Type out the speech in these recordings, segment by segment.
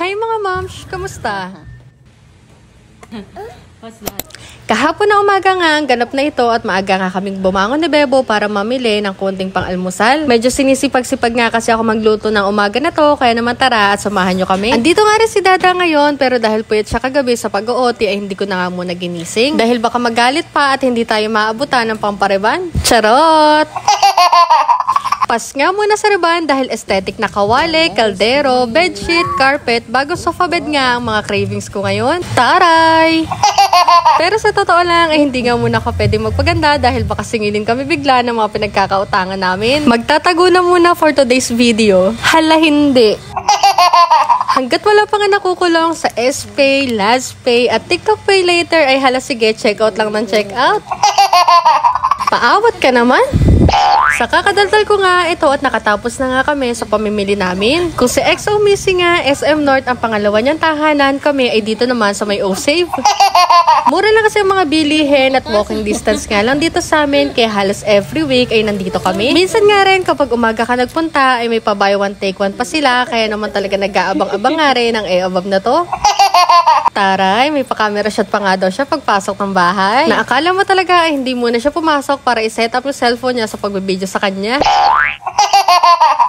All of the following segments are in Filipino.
Hi mga moms! Kamusta? Kahapon na umaga nga, ganap na ito at maaga nga kaming bumangon ni Bebo para mamili ng konting pang-almusal. Medyo sinisipag-sipag nga kasi ako magluto ng umaga na to, kaya naman tara at samahan nyo kami. Andito nga rin si Dada ngayon, pero dahil puyat siya kagabi sa pag-OT ay hindi ko na nga muna ginising. Dahil baka magalit pa at hindi tayo maabutan ng pampareban. Charot! Pas nga muna sa reban dahil aesthetic na kawali, kaldero, bedsheet, carpet, bago sofa bed nga ang mga cravings ko ngayon. Taray! Pero sa totoo lang ay hindi nga muna ako pwede magpaganda dahil baka singilin kami bigla ng mga pinagkakautangan namin. Magtatago na muna for today's video. Hala hindi! Hanggat wala pa nga nakukulong sa SPay, LazPay at TikTok Pay Later ay hala sige, checkout lang ng checkout. Paawat ka naman? Sa kakadaldal ko nga ito at nakatapos na nga kami sa pamimili namin. Kung si XO Missing nga, SM North ang pangalawa niyang tahanan, kami ay dito naman sa may O-Save. Mura lang kasi ang mga bilihin at walking distance nga lang dito sa amin, kaya halos every week ay nandito kami. Minsan nga rin kapag umaga ka nagpunta ay may pa buy one take one pa sila, kaya naman talaga nag-aabang-abang nga rin ang above na to. Taray, may pa-camera shot pa nga daw siya pagpasok ng bahay. Naakala mo talaga ay hindi muna siya pumasok para i-set up yung cellphone niya sa pagbibideo sa kanya.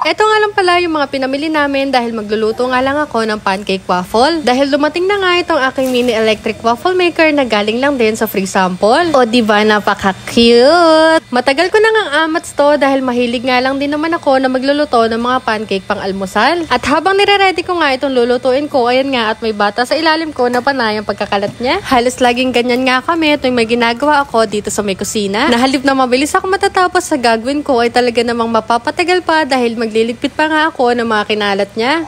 Ito nga lang pala yung mga pinamili namin dahil magluluto nga lang ako ng pancake waffle. Dahil dumating na nga itong aking mini electric waffle maker na galing lang din sa free sample. O diba, napaka-cute! Matagal ko na ngang amats to dahil mahilig nga lang din naman ako na magluluto ng mga pancake pang almusal. At habang nire-ready ko nga itong lulutuin ko, ayan nga at may bata sa ilalim ko na panay ang pagkakalat niya. Halos laging ganyan nga kami tuwing may ginagawa ako dito sa may kusina. Nahalip na mabilis ako matatapos sa gagawin ko ay talaga namang mapapatagal pa dahil magliligpit pa nga ako ng mga kinalat niya.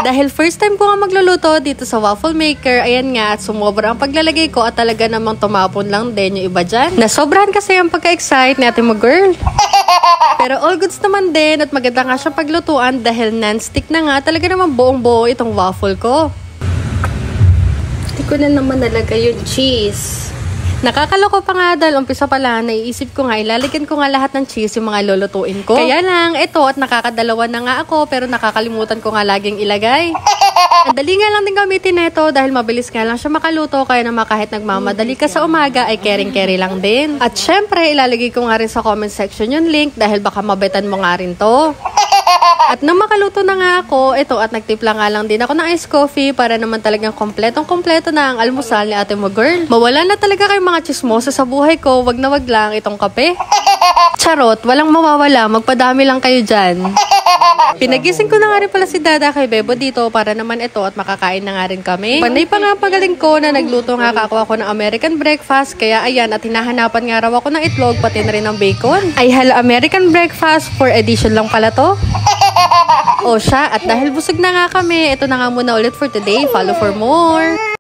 Dahil first time ko nga magluluto dito sa waffle maker, ayan nga at sumobra ang paglalagay ko at talaga namang tumapon lang din yung iba dyan. Nasobrahan kasi ang pagka-excite ni ate mo girl. Pero all goods naman din at maganda nga siya paglutuan dahil non-stick na nga talaga namang buong-buo itong waffle ko. Hindi ko na naman nalagay yung cheese. Nakakaloko pa nga dahil umpisa pala naiisip ko nga ilalagyan ko nga lahat ng cheese yung mga lulutuin ko. Kaya lang ito at nakakadalawa na nga ako pero nakakalimutan ko nga laging ilagay. Ang dali nga lang din gamitin nito dahil mabilis nga lang siya makaluto kaya naman kahit nagmamadali ka sa umaga ay caring-carry lang din. At syempre ilalagay ko nga rin sa comment section yung link dahil baka mabetan mo nga rin to. At nung makaluto na nga ako, ito at nagtimpla nga lang din ako ng iced coffee para naman talagang kompletong-kompleto na ang almusal ni ate mo girl. Mawala na talaga kayong mga chismosa sa buhay ko, wag na wag lang itong kape. Charot, walang mawawala, magpadami lang kayo dyan. Pinagising ko na nga rin pala si Dada kay Bebo dito para naman ito at makakain na nga rin kami. Panay pa nga pagaling ko na nagluto nga ako ng American breakfast, kaya ayan at hinahanapan nga raw ako ng itlog pati na rin ng bacon. Ay hala, American breakfast for edition lang pala to. O siya, at dahil busog na nga kami, ito na nga muna ulit for today. Follow for more!